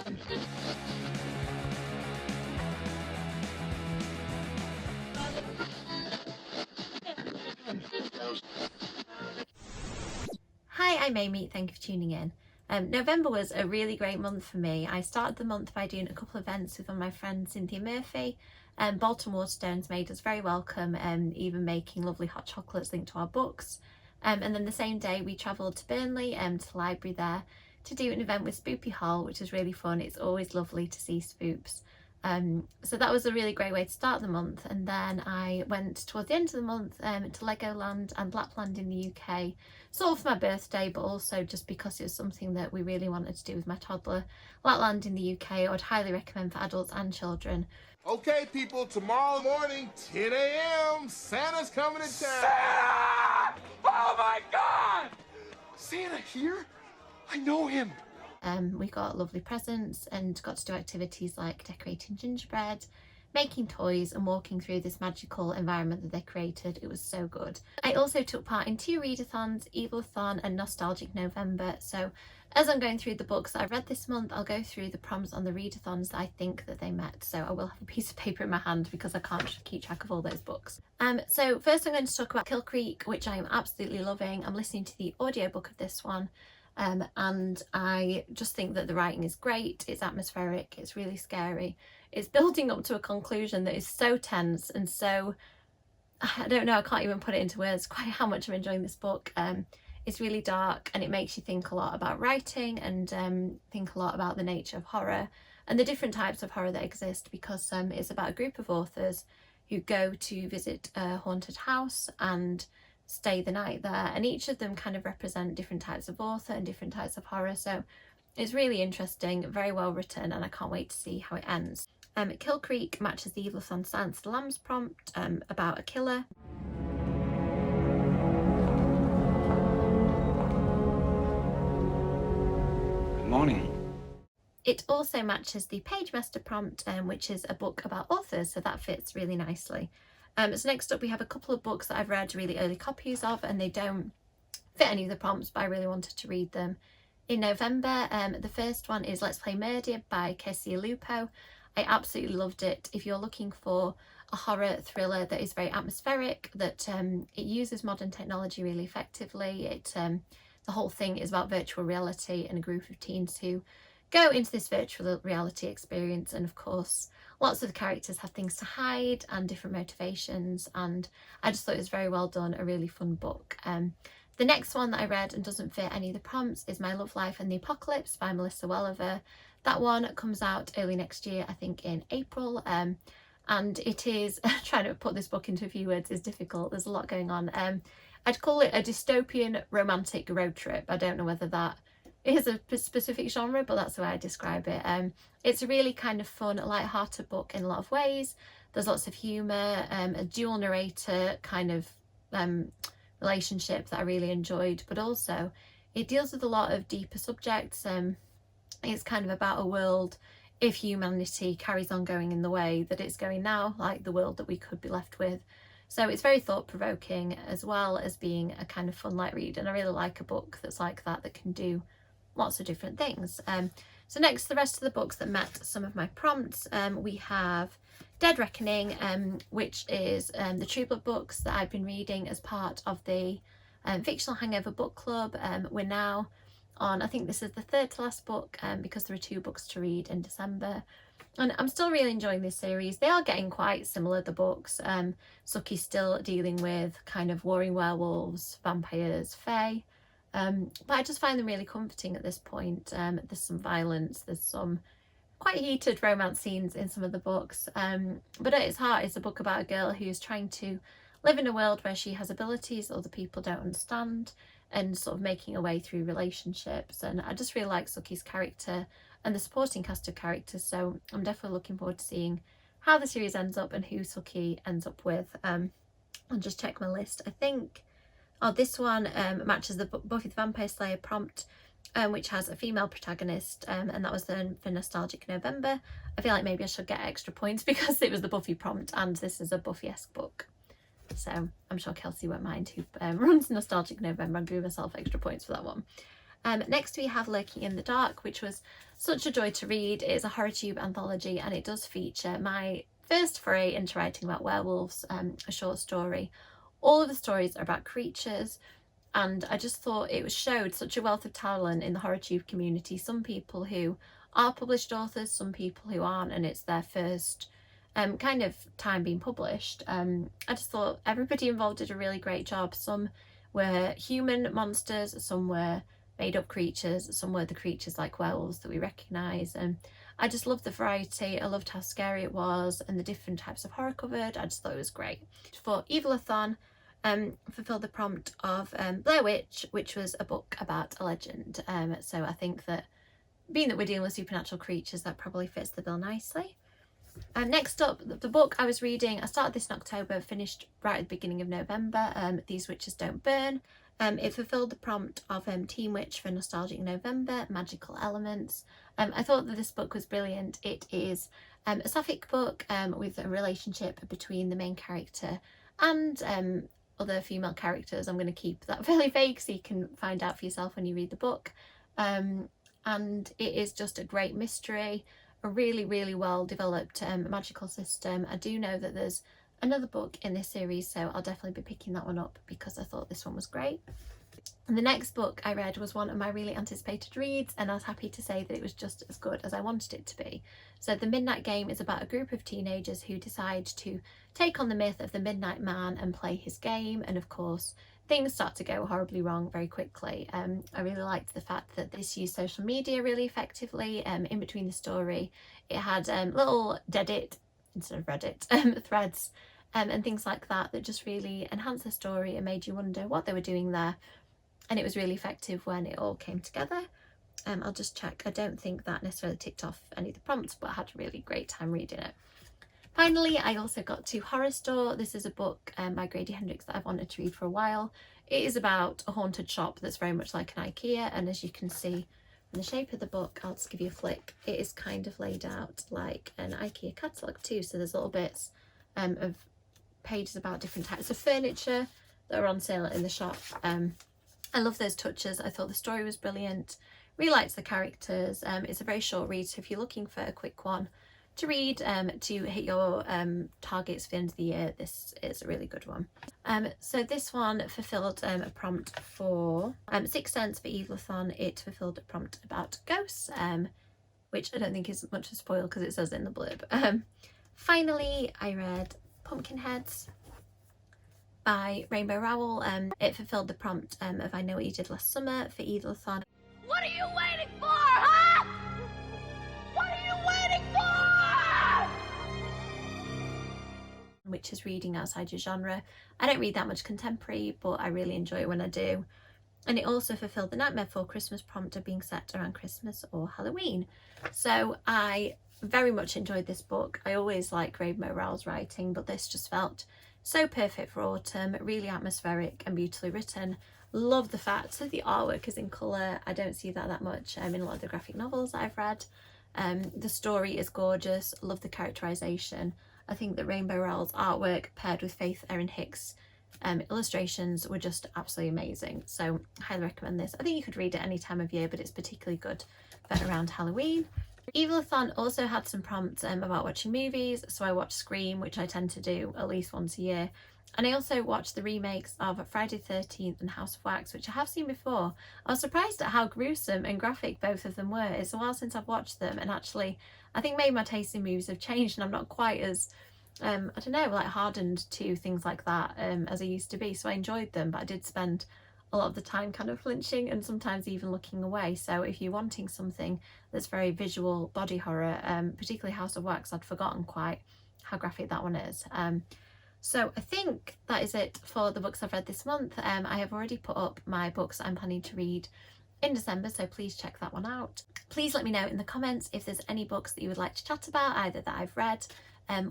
Hi, I'm Amy, thank you for tuning in. November was a really great month for me. I started the month by doing a couple of events with one of my friends, Cynthia Murphy. Bolton Waterstones made us very welcome, even making lovely hot chocolates linked to our books. And then the same day we travelled to Burnley, to the library there, to do an event with Spoopy Hall, which was really fun. It's always lovely to see spoops. So that was a really great way to start the month. And then I went towards the end of the month to Legoland and Lapland in the UK, sort of for my birthday, but also just because it was something that we really wanted to do with my toddler. Lapland in the UK I would highly recommend for adults and children. Okay, people, tomorrow morning, 10 a.m., Santa's coming to town. Santa! Oh my God! Santa here? I know him. We got lovely presents and got to do activities like decorating gingerbread, making toys and walking through this magical environment that they created. It was so good. I also took part in 2 readathons, Evilathon and Nostalgic November. So as I'm going through the books that I've read this month, I'll go through the prompts on the readathons that I think that they met. So I will have a piece of paper in my hand because I can't keep track of all those books. So first I'm going to talk about Kill Creek, which I am absolutely loving. I'm listening to the audiobook of this one. And I just think that the writing is great. It's atmospheric, it's really scary. It's building up to a conclusion that is so tense and so, I don't know, I can't even put it into words quite how much I'm enjoying this book. It's really dark and it makes you think a lot about writing and think a lot about the nature of horror and the different types of horror that exist, because it's about a group of authors who go to visit a haunted house and stay the night there, and each of them kind of represent different types of author and different types of horror. So it's really interesting, very well written, and I can't wait to see how it ends. Kill Creek matches the Evilathon Silence of the Lambs prompt about a killer. Good morning. It also matches the Page Master prompt, which is a book about authors, so that fits really nicely. So next up we have a couple of books that I've read really early copies of, and they don't fit any of the prompts, but I really wanted to read them in November. The first one is Let's Play Murder by Cassia Lupo. I absolutely loved it. If you're looking for a horror thriller that is very atmospheric, that it uses modern technology really effectively, the whole thing is about virtual reality and a group of teens who go into this virtual reality experience, and of course lots of the characters have things to hide and different motivations, and I just thought it was very well done, a really fun book. The next one that I read and doesn't fit any of the prompts is My Love Life and the Apocalypse by Melissa Welliver. That one comes out early next year, I think in April, and it is trying to put this book into a few words is difficult. There's a lot going on. I'd call it a dystopian romantic road trip. I don't know whether that is a specific genre, but that's the way I describe it. It's a really kind of fun, light-hearted book in a lot of ways. There's lots of humour, a dual narrator kind of relationship that I really enjoyed, but also it deals with a lot of deeper subjects. It's kind of about a world if humanity carries on going in the way that it's going now, like the world that we could be left with. So it's very thought-provoking as well as being a kind of fun light read, and I really like a book that's like that, that can do lots of different things. So next, the rest of the books that met some of my prompts, we have Dead Reckoning, which is the True Blood books that I've been reading as part of the Fictional Hangover book club. We're now on, I think this is the third to last book, because there are 2 books to read in December, and I'm still really enjoying this series. They are getting quite similar, the books. Suki's still dealing with kind of warring werewolves, vampires, fae. But I just find them really comforting at this point. There's some violence, there's some quite heated romance scenes in some of the books, but at its heart it's a book about a girl who's trying to live in a world where she has abilities that other people don't understand, and sort of making her way through relationships. And I just really like Suki's character and the supporting cast of characters, so I'm definitely looking forward to seeing how the series ends up and who Suki ends up with. I'll just check my list. I think this one matches the Buffy the Vampire Slayer prompt, which has a female protagonist, and that was the for Nostalgic November. I feel like maybe I should get extra points because it was the Buffy prompt and this is a Buffy-esque book. So I'm sure Kelsey won't mind, who runs Nostalgic November. I'm giving myself extra points for that one. Next we have Lurking in the Dark, which was such a joy to read. It is a HorrorTube anthology and it does feature my first foray into writing about werewolves, a short story. All of the stories are about creatures, and I just thought it showed such a wealth of talent in the HorrorTube community. Some people who are published authors, some people who aren't, and it's their first kind of time being published. I just thought everybody involved did a really great job. Some were human monsters, some were made up creatures, some were the creatures like werewolves that we recognise, and I just loved the variety. I loved how scary it was and the different types of horror covered. I just thought it was great. For Evilathon, fulfilled the prompt of Blair Witch, which was a book about a legend. So I think that being that we're dealing with supernatural creatures, that probably fits the bill nicely. Next up, the book I was reading, I started this in October, finished right at the beginning of November, These Witches Don't Burn. It fulfilled the prompt of Teen Witch for Nostalgic November, Magical Elements. I thought that this book was brilliant. It is a sapphic book with a relationship between the main character and other female characters. I'm going to keep that fairly vague so you can find out for yourself when you read the book. And it is just a great mystery, a really, really well developed magical system. I do know that there's another book in this series, so I'll definitely be picking that one up because I thought this one was great. And the next book I read was one of my really anticipated reads, and I was happy to say that it was just as good as I wanted it to be. So The Midnight Game is about a group of teenagers who decide to take on the myth of the Midnight Man and play his game, and of course things start to go horribly wrong very quickly. I really liked the fact that this used social media really effectively. In between the story it had little Deadit instead of Reddit threads and things like that that just really enhanced the story and made you wonder what they were doing there, and it was really effective when it all came together. I'll just check, I don't think that necessarily ticked off any of the prompts, but I had a really great time reading it. Finally, I also got to Horror Store. This is a book by Grady Hendrix that I've wanted to read for a while. It is about a haunted shop that's very much like an IKEA, and as you can see from the shape of the book, I'll just give you a flick, it is kind of laid out like an IKEA catalogue too, so there's little bits of pages about different types of furniture that are on sale in the shop. I love those touches. I thought the story was brilliant, really liked the characters. It's a very short read, so if you're looking for a quick one to read to hit your targets for the end of the year, this is a really good one. So this one fulfilled a prompt for 6 cents for Evilathon. It fulfilled a prompt about ghosts, which I don't think is much of a spoil because it says it in the blurb. Finally, I read Pumpkinheads by Rainbow Rowell. It fulfilled the prompt of I Know What You Did Last Summer for Evilathon. What are you waiting for, huh? What are you waiting for? Which is reading outside your genre. I don't read that much contemporary, but I really enjoy it when I do. And it also fulfilled the Nightmare Before Christmas prompt of being set around Christmas or Halloween. So I very much enjoyed this book. I always like Rainbow Rowell's writing, but this just felt so perfect for autumn, really atmospheric and beautifully written. Love the fact that the artwork is in colour. I don't see that much in a lot of the graphic novels that I've read. The story is gorgeous. Love the characterisation. I think that Rainbow Rowell's artwork paired with Faith Erin Hicks' illustrations were just absolutely amazing. So I highly recommend this. I think you could read it any time of year, but it's particularly good for around Halloween. Evilathon also had some prompts about watching movies, so I watched Scream, which I tend to do at least once a year, and I also watched the remakes of Friday the 13th and House of Wax, which I have seen before. I was surprised at how gruesome and graphic both of them were. It's a while since I've watched them, and actually I think maybe my taste in movies have changed and I'm not quite as I don't know, like hardened to things like that as I used to be. So I enjoyed them, but I did spend a lot of the time kind of flinching and sometimes even looking away. So if you're wanting something that's very visual body horror, particularly House of Wax, I'd forgotten quite how graphic that one is. So I think that is it for the books I've read this month. I have already put up my books I'm planning to read in December, so please check that one out. Please let me know in the comments if there's any books that you would like to chat about, either that I've read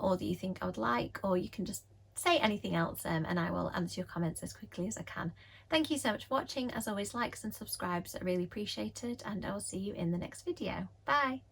or that you think I would like, or you can just say anything else and I will answer your comments as quickly as I can. Thank you so much for watching. As always, likes and subscribes are really appreciated, and I will see you in the next video. Bye!